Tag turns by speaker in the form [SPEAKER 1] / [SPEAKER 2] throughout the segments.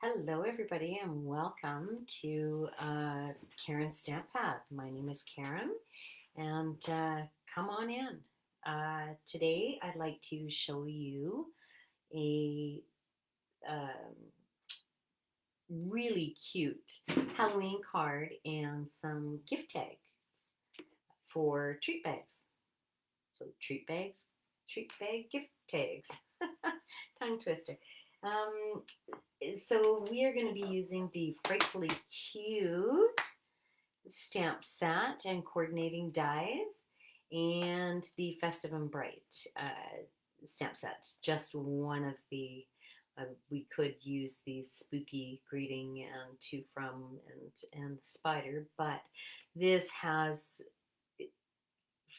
[SPEAKER 1] Hello, everybody, and welcome to Karen's Stamp Path. My name is Karen, and come on in. Today, I'd like to show you a um, really cute Halloween card and some gift tags for treat bags. So, treat bag gift tags. Tongue twister. Um, so we are going to be using the Frightfully Cute stamp set and coordinating dies and the Festive and Bright stamp set. Just one of the, we could use the Spooky Greeting and To From and the Spider, but this has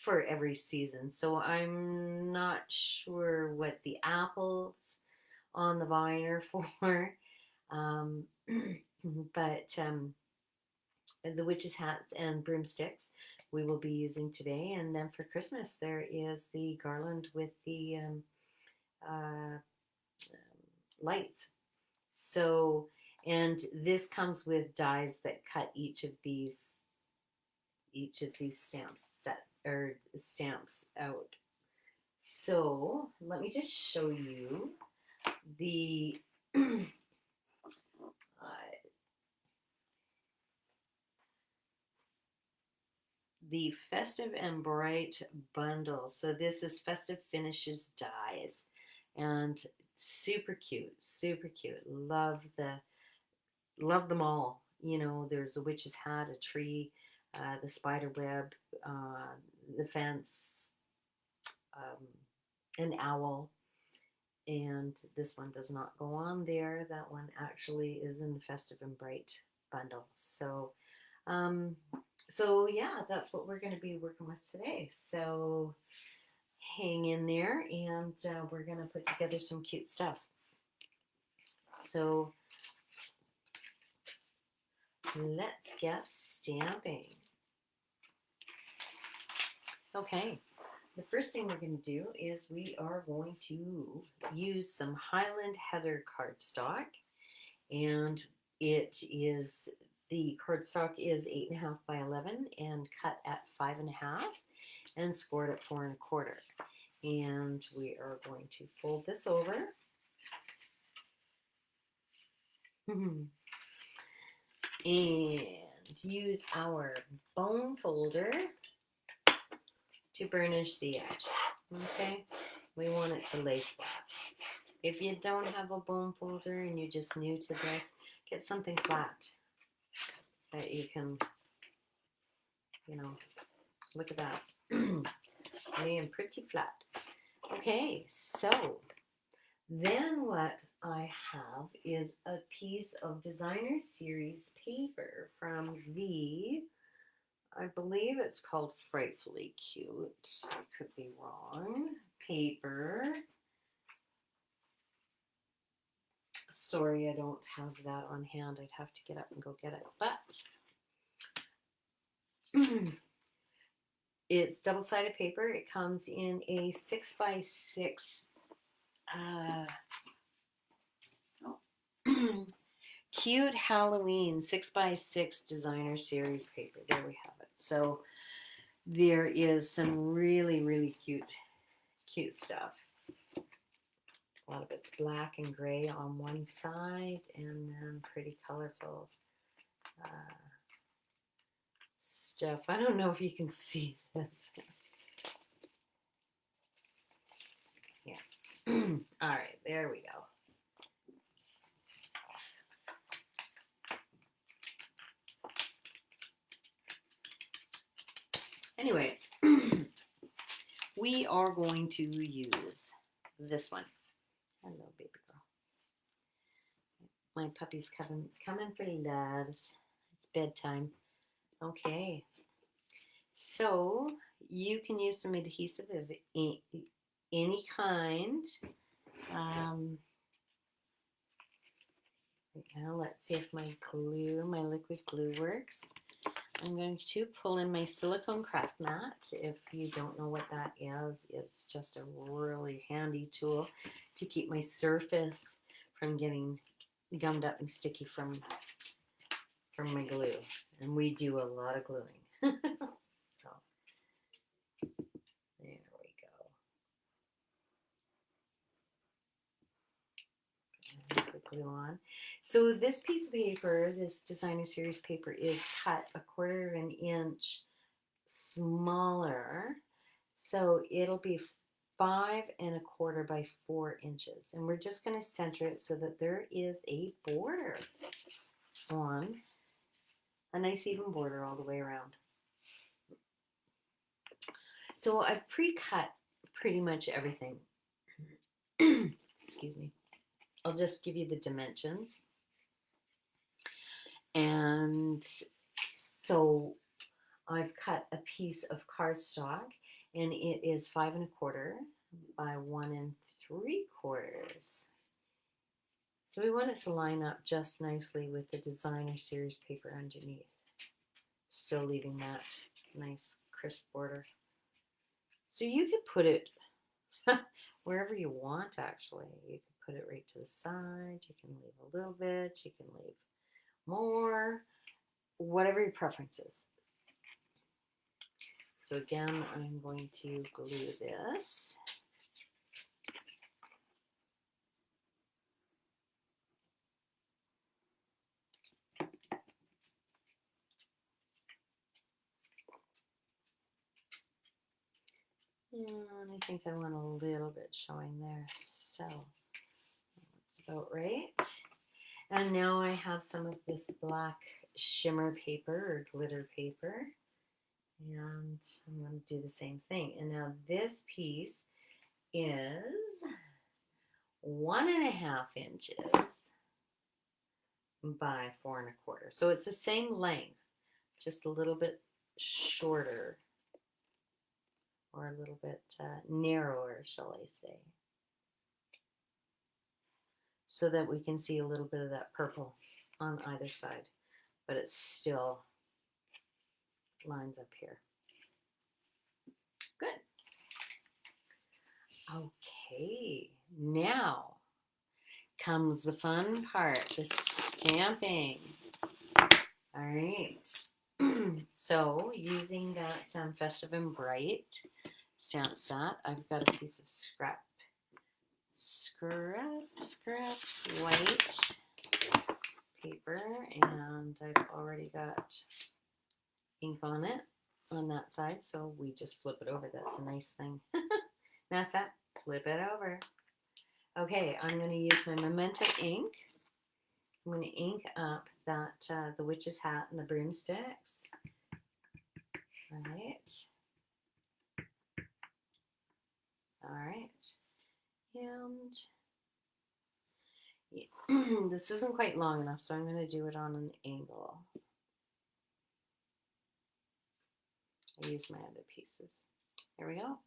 [SPEAKER 1] for every season. So I'm not sure what the apples on the vine are for. Um, but the witch's hats and broomsticks we will be using today. And then for Christmas, there is the garland with the uh, lights. So, and this comes with dies that cut each of these stamps out. So let me just show you the the Festive and Bright bundle. So this is Festive Finishes dies, and super cute, super cute. Love them all. You know, there's the witch's hat, a tree, the spider web, the fence, um, an owl, and this one does not go on there. That one actually is in the Festive and Bright bundle. Um, so yeah, that's what we're going to be working with today. So hang in there, and we're going to put together some cute stuff. So let's get stamping. Okay, the first thing we're going to do is we are going to use some Highland Heather cardstock, and the cardstock is 8.5 by 11 and cut at 5.5 and scored at 4.25. And we are going to fold this over. And use our bone folder to burnish the edge. Okay, we want it to lay flat. If you don't have a bone folder and you're just new to this, get something flat that you can, look at that. Laying pretty flat. Okay, so then what I have is a piece of designer series paper from I believe it's called Frightfully Cute. I could be wrong. Paper. Sorry, I don't have that on hand. I'd have to get up and go get it. But it's double-sided paper. It comes in a 6x6 cute Halloween 6x6 designer series paper. There we have it. So there is some really, really cute stuff. A lot of it's black and gray on one side, and then pretty colorful stuff. I don't know if you can see this. Yeah. All right, there we go. Anyway, we are going to use this one. Hello, baby girl. My puppy's coming for loves. It's bedtime. Okay. So you can use some adhesive of any kind. Now let's see if my liquid glue works. I'm going to pull in my silicone craft mat. If you don't know what that is, it's just a really handy tool to keep my surface from getting gummed up and sticky from my glue, and we do a lot of gluing. So there we go. Put glue on. So this piece of paper, this designer series paper, is cut 1/4 of an inch smaller, so it'll be 5 1/4 by 4 inches, and we're just going to center it so that there is a border on, a nice even border all the way around. So I've pre-cut pretty much everything. Excuse me. I'll just give you the dimensions. And so I've cut a piece of cardstock, and it is 5 1/4 by 1 3/4. So we want it to line up just nicely with the designer series paper underneath, still leaving that nice crisp border. So you could put it wherever you want, actually. You could put it right to the side. You can leave a little bit. You can leave more, whatever your preference is. So again, I'm going to glue this. And I think I want a little bit showing there, so that's about right. And now I have some of this black shimmer paper or glitter paper, and I'm going to do the same thing. And now this piece is 1 1/2 inches by 4 1/4. So it's the same length, just a little bit shorter, or a little bit narrower, shall I say, so that we can see a little bit of that purple on either side, but it still lines up here. Good. Okay, now comes the fun part, the stamping. All right. So using that Festive and Bright stamp set, I've got a piece of scrap white paper, and I've already got ink on it on that side, so we just flip it over. That's a nice thing. That's that. Flip it over. Okay, I'm going to use my Memento ink. I'm going to ink up that the witch's hat and the broomsticks. All right. All right. And yeah. This isn't quite long enough, so I'm going to do it on an angle. I use my other pieces. There we go.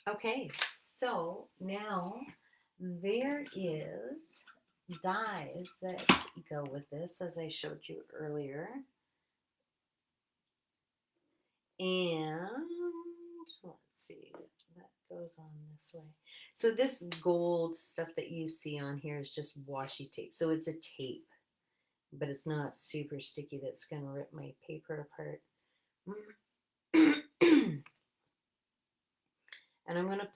[SPEAKER 1] Okay, so now there is dies that go with this, as I showed you earlier. And let's see, that goes on this way. So this gold stuff that you see on here is just washi tape. So it's a tape, but it's not super sticky that's going to rip my paper apart. And I'm going to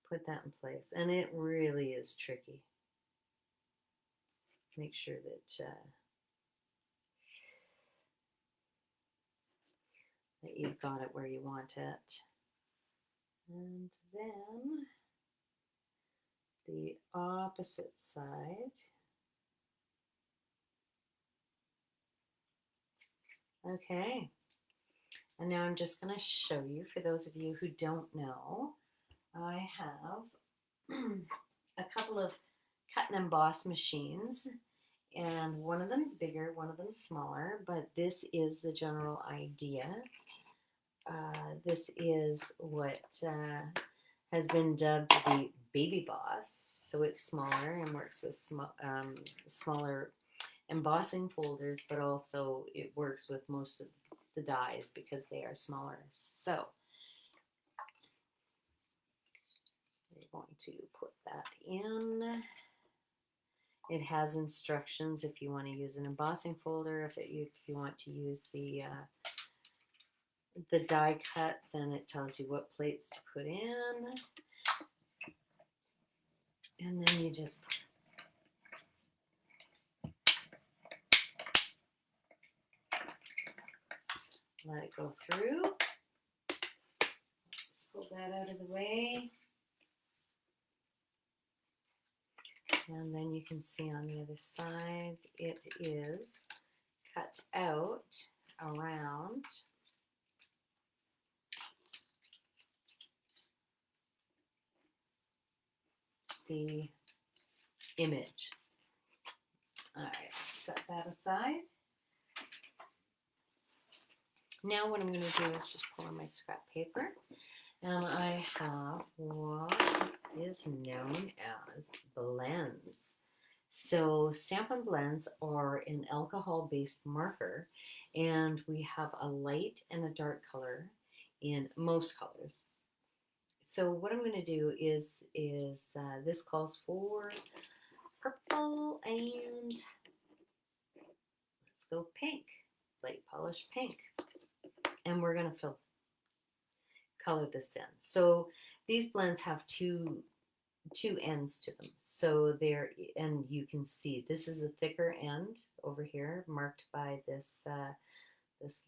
[SPEAKER 1] put that in place. And it really is tricky. Make sure that that you've got it where you want it. And then the opposite side. Okay. And now I'm just going to show you, for those of you who don't know, I have a couple of cut and emboss machines, and one of them is bigger, one of them is smaller, but this is the general idea. This is what has been dubbed the Baby Boss. So it's smaller and works with smaller embossing folders, but also it works with most of the dies because they are smaller. So we're going to put that in. It has instructions if you want to use an embossing folder, if you want to use the die cuts, and it tells you what plates to put in. And then you just let it go through. Let's pull that out of the way. And then you can see on the other side, it is cut out around the image. All right, set that aside. Now what I'm going to do is just pull on my scrap paper, and I have what is known as blends. So Stampin' Blends are an alcohol-based marker, and we have a light and a dark color in most colors. So what I'm going to do is this calls for purple and let's go pink, light polished pink. And we're going to color this in. So these blends have two ends to them. So and you can see this is a thicker end over here marked by this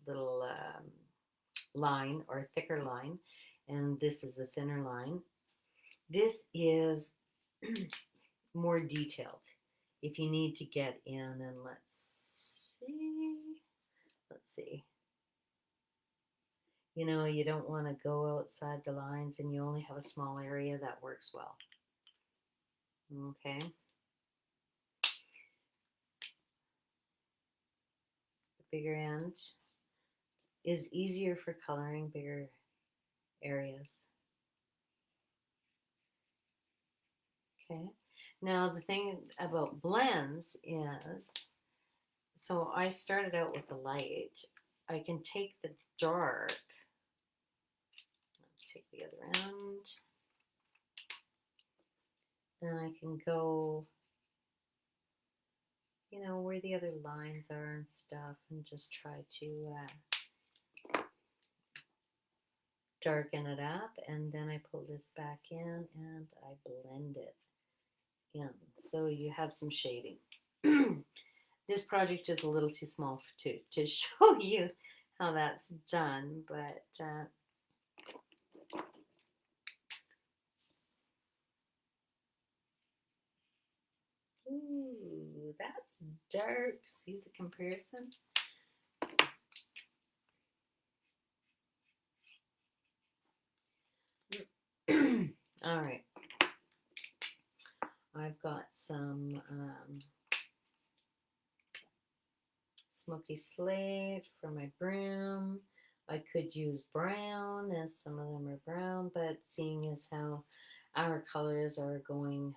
[SPEAKER 1] little line or thicker line, and this is a thinner line. This is more detailed if you need to get in, and let's see. You know, you don't want to go outside the lines and you only have a small area, that works well. Okay. The bigger end is easier for coloring bigger areas. Okay. Now the thing about blends is, so I started out with the light. I can take the dark. Let's take the other end. And I can go, you know, where the other lines are and stuff, and just try to darken it up. And then I pull this back in and I blend it in. So you have some shading. This project is a little too small to show you how that's done, but ooh, that's dark. See the comparison? All right. I've got some smoky slate for my broom. I could use brown, as some of them are brown, but seeing as how our colors are going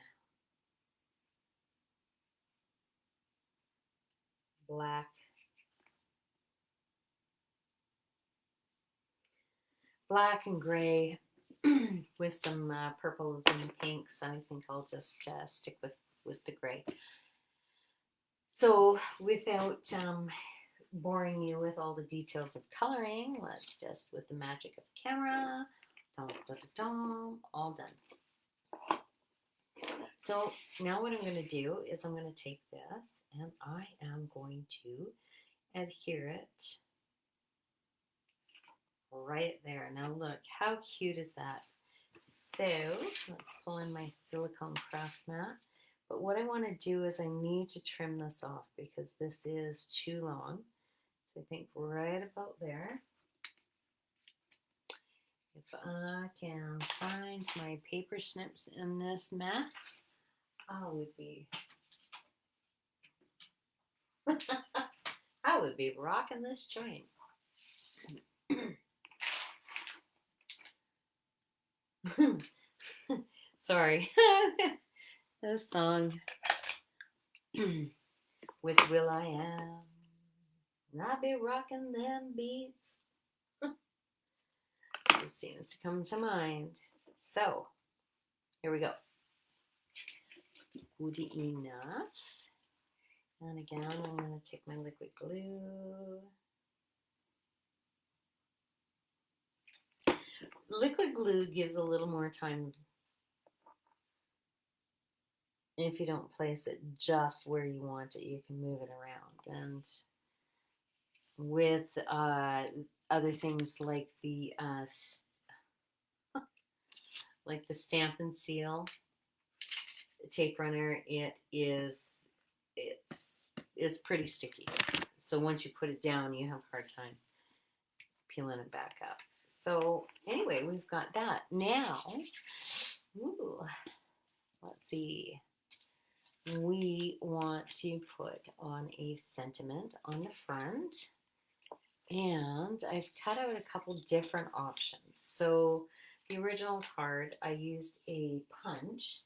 [SPEAKER 1] black and gray with some purples and pinks, I think I'll just stick with the gray. So without boring you with all the details of coloring, let's just, with the magic of the camera, all done. So now what I'm going to do is I'm going to take this and I am going to adhere it right there. Now look, how cute is that? So let's pull in my silicone craft mat. But what I want to do is I need to trim this off because this is too long. So I think right about there. If I can find my paper snips in this mess, I would be rocking this joint. Sorry. This song with Will I Am. And I be rocking them beats. Just seems to come to mind. So, here we go. Good enough. And again, I'm going to take my liquid glue. Liquid glue gives a little more time if you don't place it just where you want it. You can move it around. And with other things like the Stamp and Seal tape runner, it's pretty sticky. So once you put it down, you have a hard time peeling it back up. So anyway, we've got that. Now, let's see. We want to put on a sentiment on the front. And I've cut out a couple different options. So the original card, I used a punch,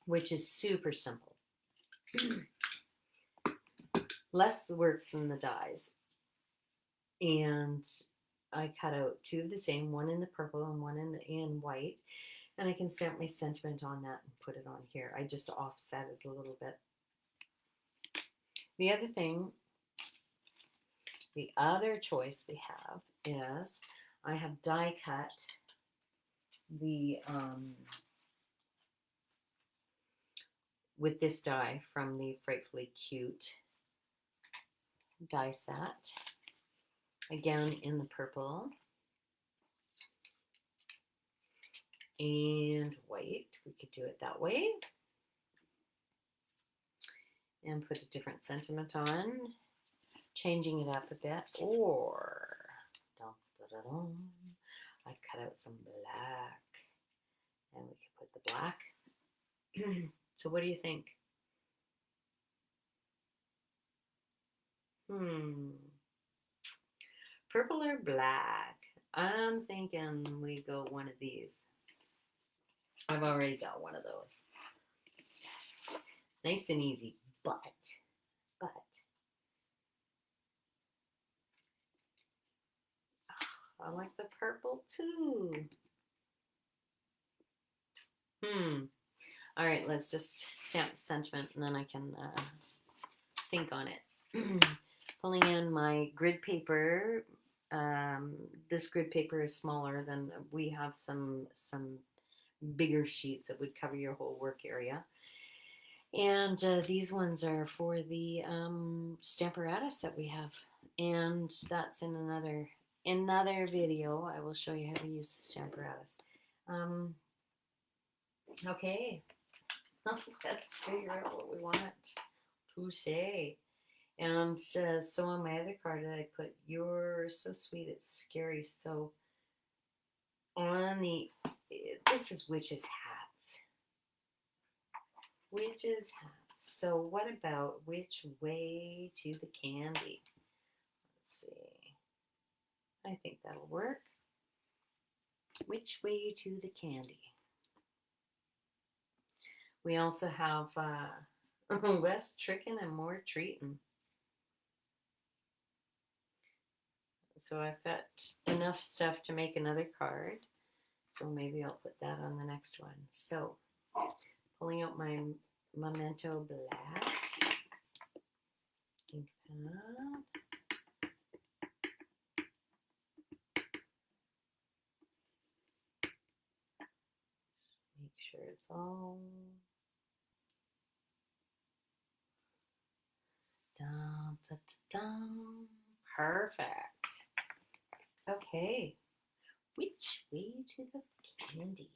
[SPEAKER 1] which is super simple. Less work than the dies. And I cut out two of the same, one in the purple and one in white. And I can stamp my sentiment on that and put it on here. I just offset it a little bit. The other choice we have is I have die cut the with this die from the Frightfully Cute die set. Again in the purple and white. We could do it that way. And put a different sentiment on, changing it up a bit. Or, I cut out some black. And we can put the black. So what do you think? Purple or black? I'm thinking we go one of these. I've already got one of those. Nice and easy, but I like the purple too. All right, let's just stamp the sentiment and then I can think on it. Pulling in my grid paper. This grid paper is smaller than we have some bigger sheets that would cover your whole work area. And these ones are for the Stamparatus that we have. And that's in another video. I will show you how to use the Stamparatus. Okay. Let's figure out what we want to say. And so on my other card I put, "You're so sweet, it's scary." So on this is witch's hats. Witch's hats. So what about which way to the candy? Let's see. I think that'll work. Which way to the candy? We also have less tricking and more treating. So I've got enough stuff to make another card. So maybe I'll put that on the next one. So pulling out my Memento Black ink pad. Make sure it's all dum, dum, dum. Perfect. Okay, which way to the candy?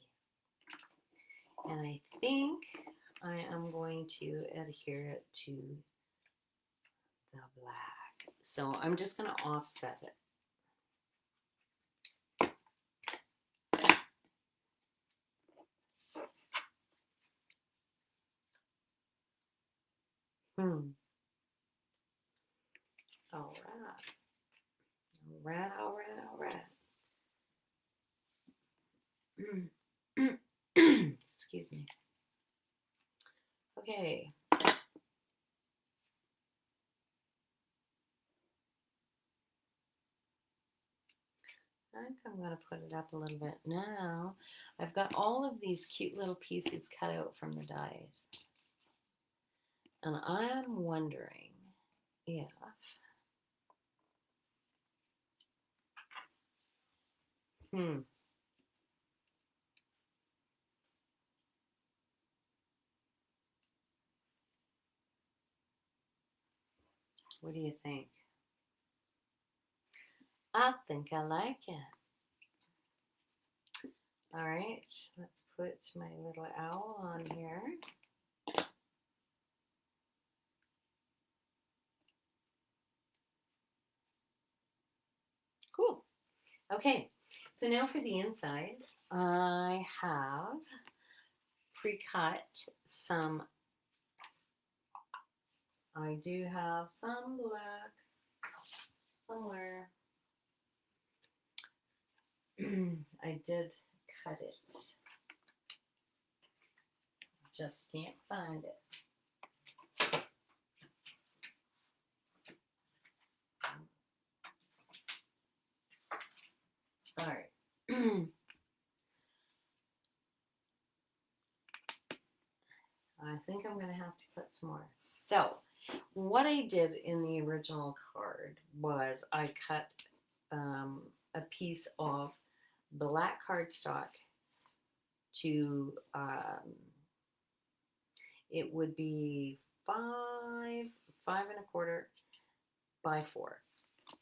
[SPEAKER 1] And I think I am going to adhere it to the black. So I'm just going to offset it. All right. Excuse me. Okay. I think I'm going to put it up a little bit now. I've got all of these cute little pieces cut out from the dies. And I'm wondering if what do you think? I think I like it. All right, let's put my little owl on here. Cool. Okay, so now for the inside, I have pre-cut some. I do have some black somewhere. I did cut it. Just can't find it. All right. I think I'm going to have to cut some more. So, what I did in the original card was I cut a piece of black cardstock to, it would be 5.25 by 4.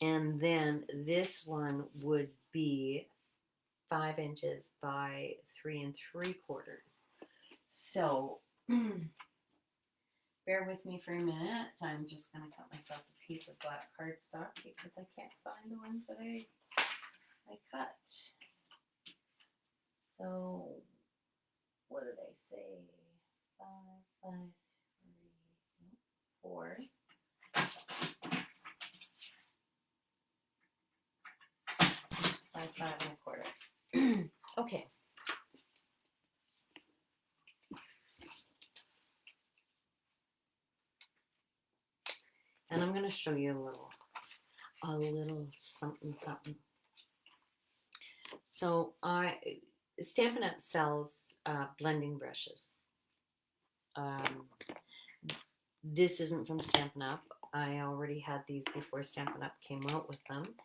[SPEAKER 1] And then this one would be 5 inches by 3.75. So, bear with me for a minute. I'm just going to cut myself a piece of black cardstock because I can't find the ones that I cut. So, what did I say? 5, 5, 3, 4. 5, 5.25. Okay. And I'm going to show you a little something. So Stampin' Up! Sells blending brushes. This isn't from Stampin' Up! I already had these before Stampin' Up! Came out with them.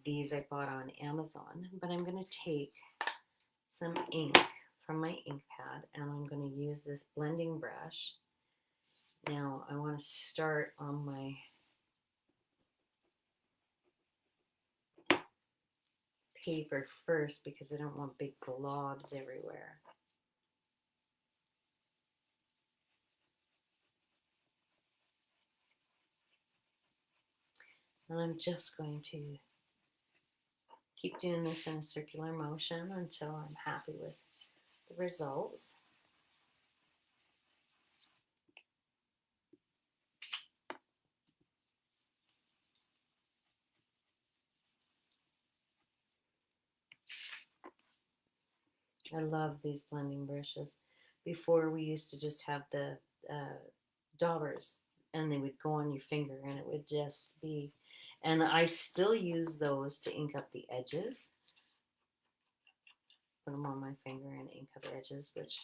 [SPEAKER 1] These I bought on Amazon, but I'm going to take some ink from my ink pad and I'm going to use this blending brush. Now I want to start on my paper first because I don't want big globs everywhere. And I'm just going to keep doing this in a circular motion until I'm happy with the results. I love these blending brushes. Before we used to just have the daubers and they would go on your finger and it would just be, and I still use those to ink up the edges. Put them on my finger and ink up edges, which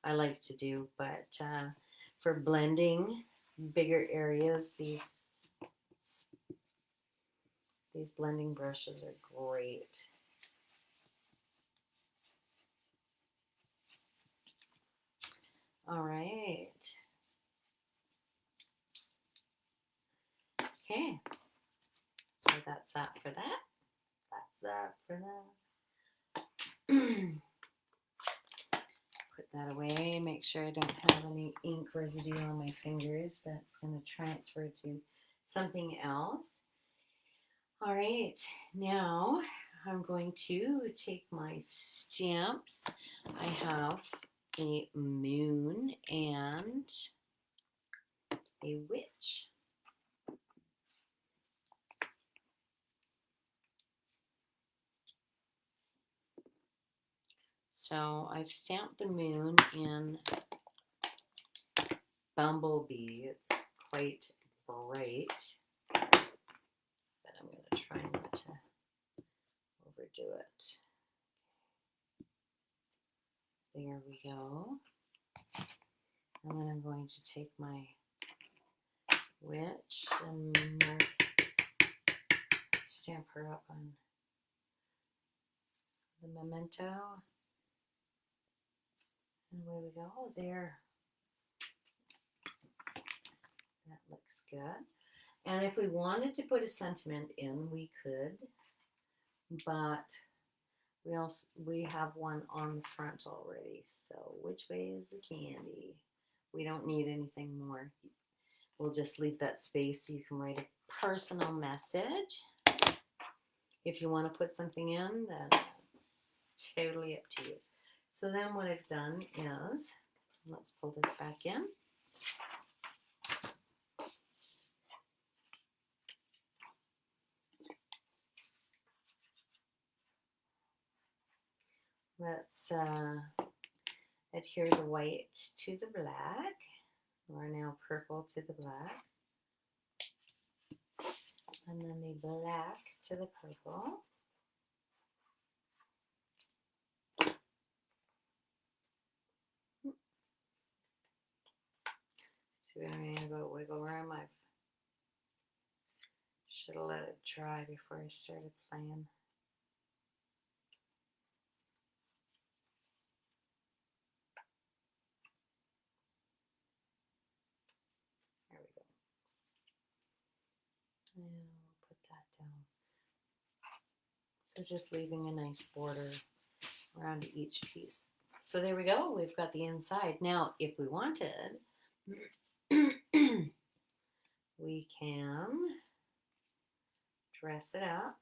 [SPEAKER 1] I like to do, but for blending bigger areas, these blending brushes are great. All right. Okay. So that's that for that. That's that for that. Put that away. Make sure I don't have any ink residue on my fingers. That's going to transfer to something else. All right. Now I'm going to take my stamps. I have a moon and a witch. So I've stamped the moon in Bumblebee. It's quite bright, but I'm going to try not to overdo it. There we go. And then I'm going to take my witch and stamp her up on the memento. And away we go. Oh, there. That looks good. And if we wanted to put a sentiment in, we could, but we have one on the front already. So which way is the candy? We don't need anything more. We'll just leave that space so you can write a personal message. If you want to put something in, then that's totally up to you. So then what I've done is, let's pull this back in. Let's adhere the white to the black. We're now purple to the black. And then the black to the purple. See what I mean about wiggle room? I should have let it dry before I started playing. There we go. And we'll put that down. So just leaving a nice border around each piece. So there we go. We've got the inside. Now, if we wanted, we can dress it up.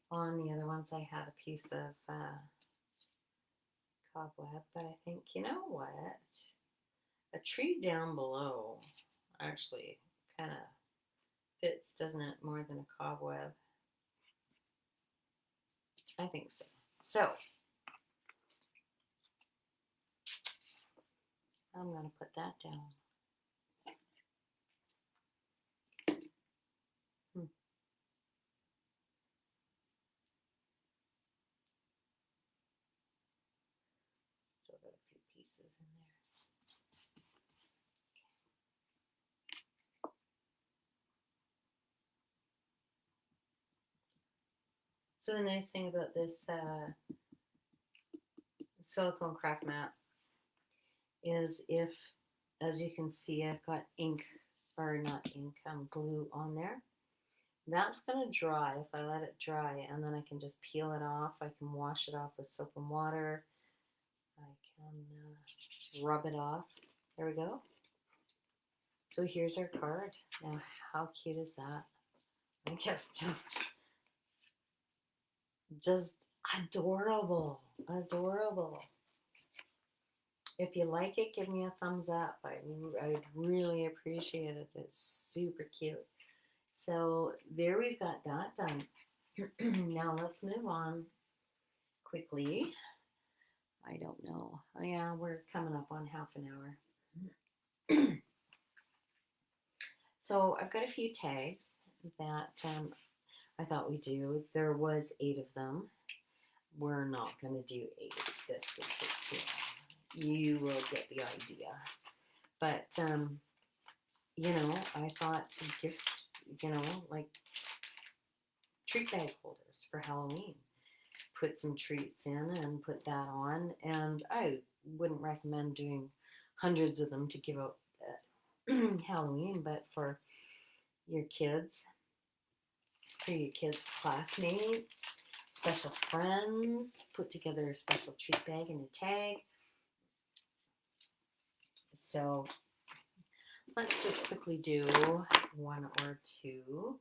[SPEAKER 1] On the other ones, I had a piece of cobweb, but I think, you know what? A tree down below actually kind of fits, doesn't it, more than a cobweb? I think so. So, I'm going to put that down. Still got a few pieces in there. So the nice thing about this silicone craft mat is if, as you can see, I've got ink, or not ink, glue on there. That's going to dry if I let it dry, and then I can just peel it off. I can wash it off with soap and water. I can rub it off. There we go. So here's our card. Now, how cute is that? I guess just adorable, adorable. If you like it, give me a thumbs up. I'd really appreciate it. It's super cute. So there we've got that done. Now let's move on quickly. I don't know. Oh, yeah, we're coming up on half an hour. So I've got a few tags that I thought we'd do. There was 8 of them. We're not going to do 8 this week. You will get the idea. But, you know, I thought gifts, you know, like treat bag holders for Halloween. Put some treats in and put that on. And I wouldn't recommend doing hundreds of them to give out at Halloween, but for your kids, classmates, special friends, put together a special treat bag and a tag. So let's just quickly do 1 or 2.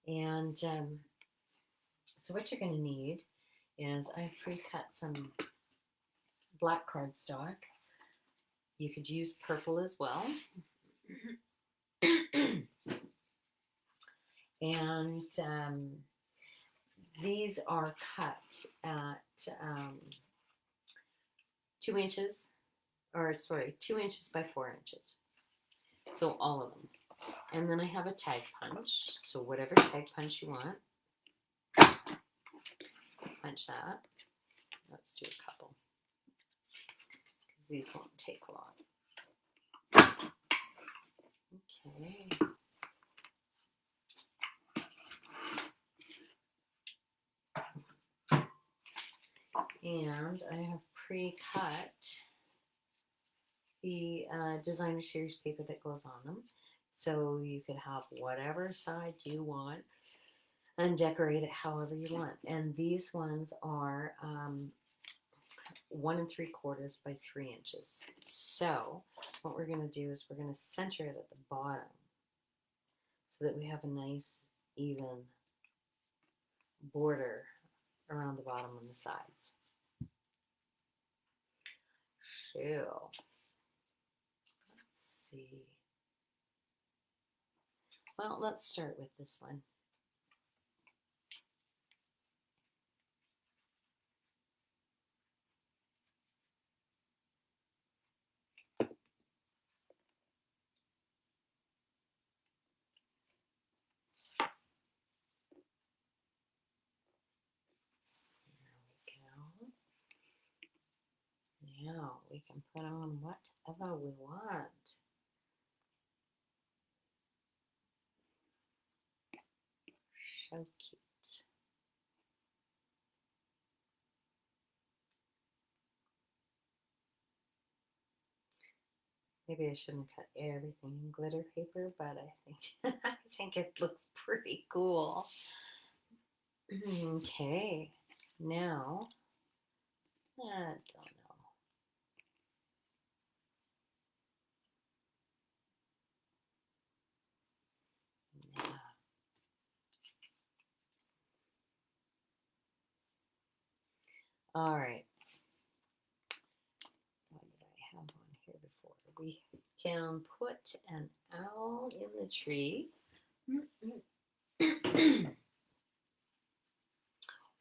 [SPEAKER 1] And so what you're going to need is I pre-cut some black cardstock. You could use purple as well. And these are cut at 2 inches, or sorry, 2 inches by 4 inches. So all of them. And then I have a tag punch. So whatever tag punch you want, punch that. Let's do a couple, because these won't take long. Okay. And I have pre-cut the designer series paper that goes on them. So you could have whatever side you want and decorate it however you want. And these ones are 1 3/4 by 3 inches. So what we're going to do is we're going to center it at the bottom so that we have a nice even border around the bottom and the sides. So let's see. Well, let's start with this one. Now we can put on whatever we want. So cute. Maybe I shouldn't cut everything in glitter paper, but I think I think it looks pretty cool. Okay, now I don't know. Yeah. All right. What did I have on here before? We can put an owl in the tree.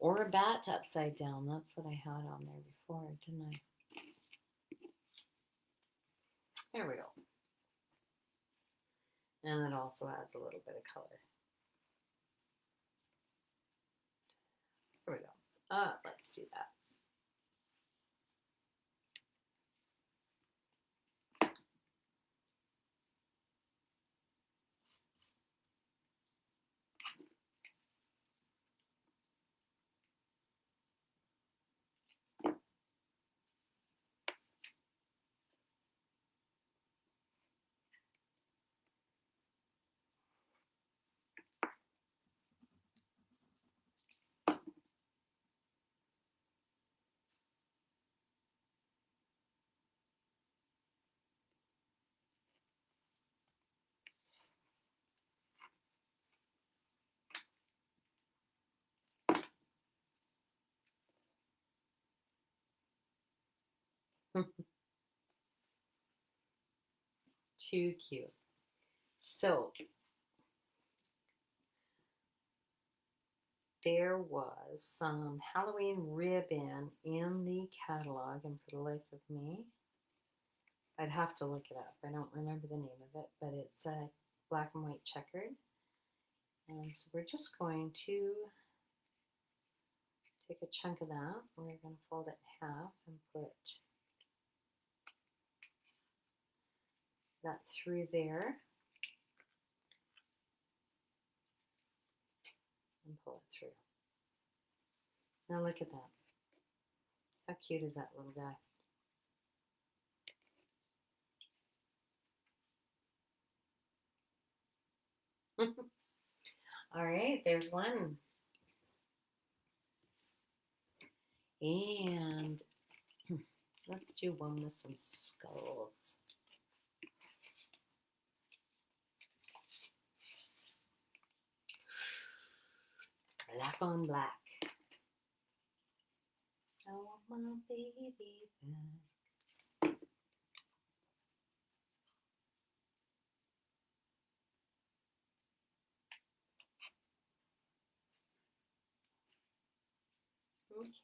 [SPEAKER 1] Or a bat upside down. That's what I had on there before, didn't I? There we go. And it also adds a little bit of color. There we go. Let's do that. Too cute. So there was some Halloween ribbon in the catalog, and for the life of me, I'd have to look it up. I don't remember the name of it, but it's black and white checkered. And so we're just going to take a chunk of that. We're going to fold it in half and put that through there and pull it through. Now look at that. How cute is that little guy? All right, there's one. And let's do one with some skulls. Black on black. I want my baby back.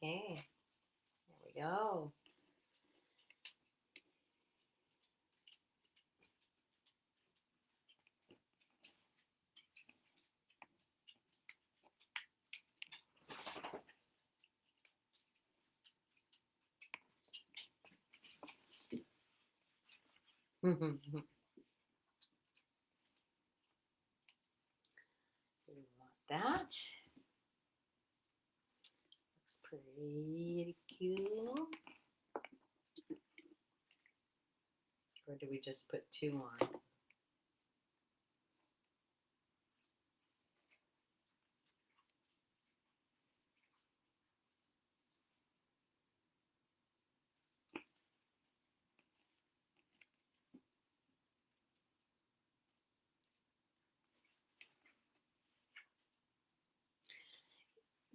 [SPEAKER 1] Okay, there we go. We want that. Looks pretty cool. Or do we just put 2 on?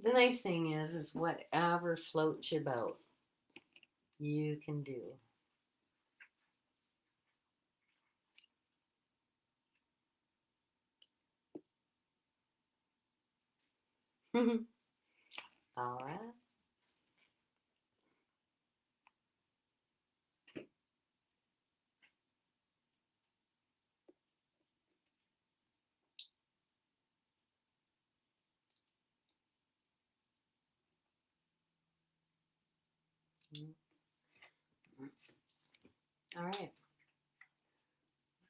[SPEAKER 1] The nice thing is whatever floats your boat, you can do. All right. All right.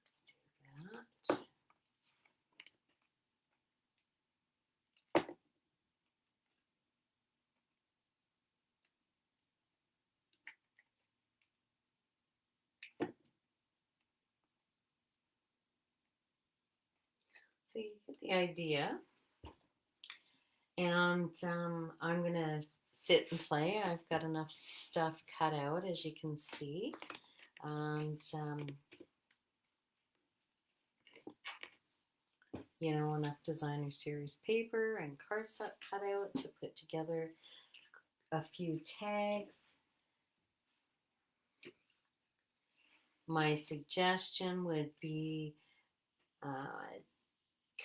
[SPEAKER 1] Let's do that. So you get the idea. And I'm going to sit and play. I've got enough stuff cut out, as you can see. And, you know, enough designer series paper and cardstock cut out to put together a few tags. My suggestion would be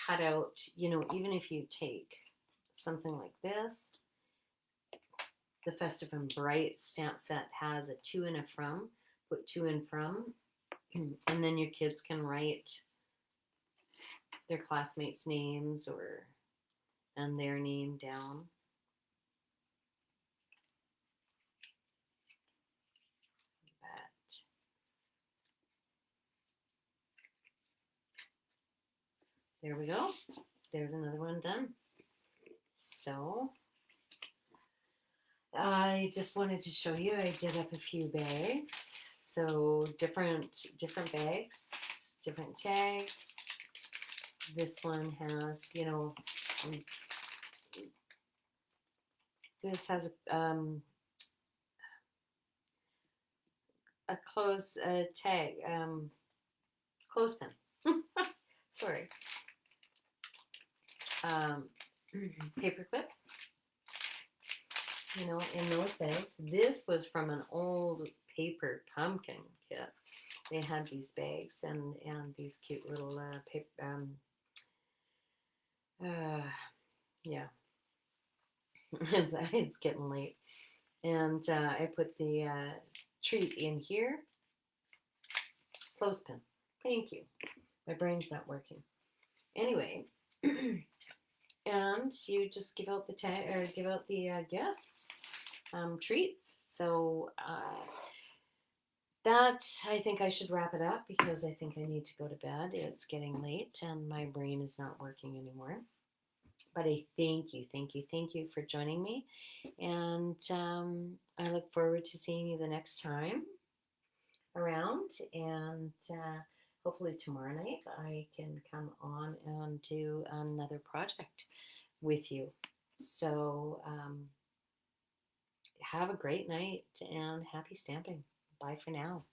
[SPEAKER 1] cut out, you know, even if you take something like this, the Festive and Bright stamp set has a to and a from. Put to and from, and then your kids can write their classmates' names and their name down. But there we go. There's another one done. So I just wanted to show you. I did up a few bags. So different bags, different tags. This one has, you know, this has a close tag, clothespin. Sorry. Paperclip. You know, in those bags. This was from an old paper pumpkin kit. They had these bags and these cute little paper. Yeah, it's getting late, and I put the treat in here. Clothespin. Thank you. My brain's not working. Anyway, and you just give out the gifts, treats. So that, I think I should wrap it up because I think I need to go to bed. It's getting late and my brain is not working anymore. But I thank you for joining me. And I look forward to seeing you the next time around. And hopefully tomorrow night I can come on and do another project with you. So have a great night and happy stamping. Bye for now.